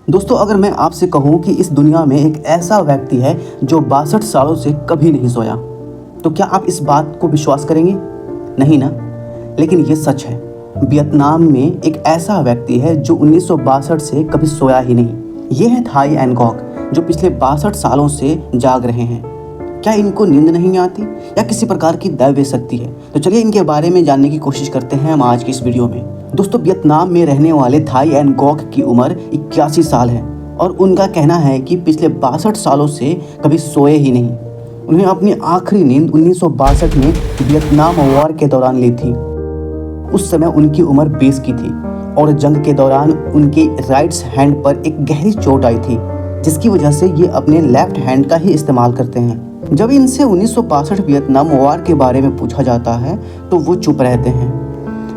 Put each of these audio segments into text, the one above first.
दोस्तों, अगर मैं आपसे कहूं कि इस दुनिया में एक ऐसा व्यक्ति है जो 62 सालों से कभी नहीं सोया, तो क्या आप इस बात को विश्वास करेंगे? नहीं ना? लेकिन ये सच है। वियतनाम में एक ऐसा व्यक्ति है जो 1962 से कभी सोया ही नहीं। ये है थाई एन गॉक, जो पिछले 62 सालों से जाग रहे हैं। क्या इनको नींद नहीं आती या किसी प्रकार की दैवीय शक्ति है? तो चलिए इनके बारे में जानने की कोशिश करते हैं हम आज की इस वीडियो में। दोस्तों, वियतनाम में रहने वाले थाई एन गॉक की उम्र 81 साल है और उनका कहना है कि पिछले 62 सालों से कभी सोए ही नहीं। उन्हें अपनी आखिरी नींद 1962 में वियतनाम वॉर के दौरान ली थी। उस समय उनकी उम्र 20 की थी और जंग के दौरान उनके राइट हैंड पर एक गहरी चोट आई थी, जिसकी वजह से ये अपने लेफ्ट हैंड का ही इस्तेमाल करते हैं। जब इनसे 1962 वियतनाम वॉर के बारे में पूछा जाता है तो वो चुप रहते हैं।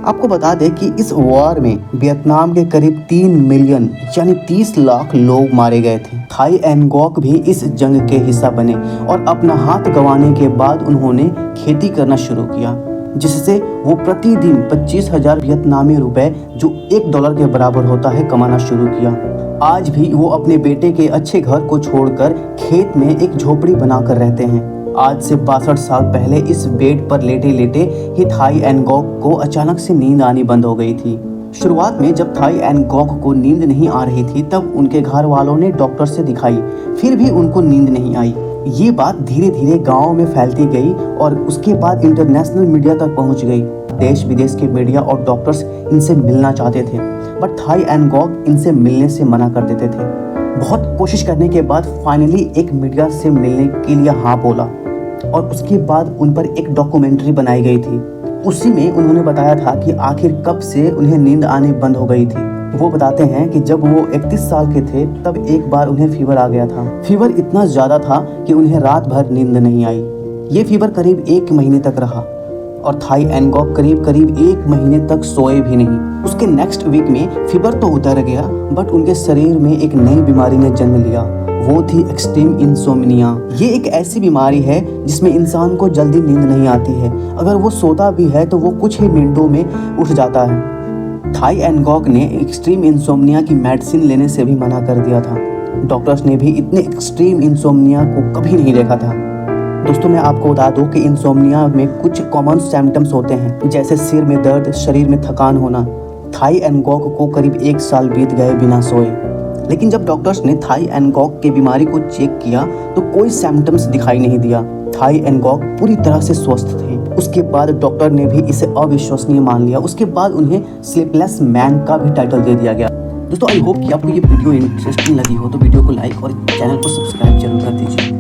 आपको बता दें कि इस वॉर में वियतनाम के करीब 3 मिलियन यानी 30 लाख लोग मारे गए थे। थाई एन गॉक भी इस जंग के हिस्सा बने और अपना हाथ गंवाने के बाद उन्होंने खेती करना शुरू किया, जिससे वो प्रतिदिन 25,000 वियतनामी रुपए, जो $1 के बराबर होता है, कमाना शुरू किया। आज भी वो अपने बेटे के अच्छे घर को छोड़कर खेत में एक झोपड़ी बनाकर रहते हैं। आज से 62 साल पहले इस बेड पर लेटे लेटे ही थाई एन गॉक को अचानक से नींद आनी बंद हो गई थी। शुरुआत में जब थाई एन गॉक को नींद नहीं आ रही थी तब उनके घर वालों ने डॉक्टर से दिखाई, फिर भी उनको नींद नहीं आई। ये बात धीरे धीरे गाँव में फैलती गई और उसके बाद इंटरनेशनल मीडिया तक पहुंच गई। देश विदेश के मीडिया और डॉक्टर्स इनसे मिलना चाहते थे, बट थाई एन गॉक इनसे मिलने से मना कर देते थे। बहुत कोशिश करने के बाद फाइनली एक मीडिया से मिलने के लिए हाँ बोला और उसके बाद उन पर एक डॉक्यूमेंट्री बनाई गई थी। उसी में उन्होंने बताया था कि आखिर कब से उन्हें नींद आनी बंद हो गई थी। वो बताते हैं कि जब वो 31 साल के थे तब एक बार उन्हें फीवर आ गया था। फीवर इतना ज़्यादा था कि उन्हें रात भर नींद नहीं आई। ये फीवर करीब 1 महीने तक रहा और थाई एन गॉक करीब 1 महीने तक सोए भी नहीं। उसके नेक्स्ट वीक में फीवर तो उतर गया, बट उनके शरीर में एक नई बीमारी ने जन्म लिया। वो थी एक्सट्रीम इंसोम्निया। ये एक ऐसी बीमारी है जिसमें इंसान को जल्दी नींद नहीं आती है। अगर वो सोता भी है तो वो कुछ ही मिनटों में उठ जाता है। थाई एन गॉक ने एक्सट्रीम इंसोम्निया की मेडिसिन लेने से भी मना कर दिया था। डॉक्टर्स ने भी इतने एक्सट्रीम इंसोम्निया को कभी नहीं देखा था। दोस्तों, मैं आपको बता दूं कि इंसोम्निया में कुछ कॉमन सिम्टम्स होते हैं, जैसे सिर में दर्द, शरीर में थकान होना। थाई एन गॉक को करीब 1 साल बीत गए बिना सोए, लेकिन जब डॉक्टर्स ने थाई एन गॉक की बीमारी को चेक किया तो कोई सिम्टम्स दिखाई नहीं दिया। थाई एन गॉक पूरी तरह से स्वस्थ थे। उसके बाद डॉक्टर ने भी इसे अविश्वसनीय मान लिया। उसके बाद उन्हें स्लीपलेस मैन का भी टाइटल दे दिया गया। दोस्तों, आई होप कि आपको ये वीडियो इंटरेस्टिंग लगी हो तो वीडियो को लाइक और चैनल को सब्सक्राइब जरूर कर दीजिए।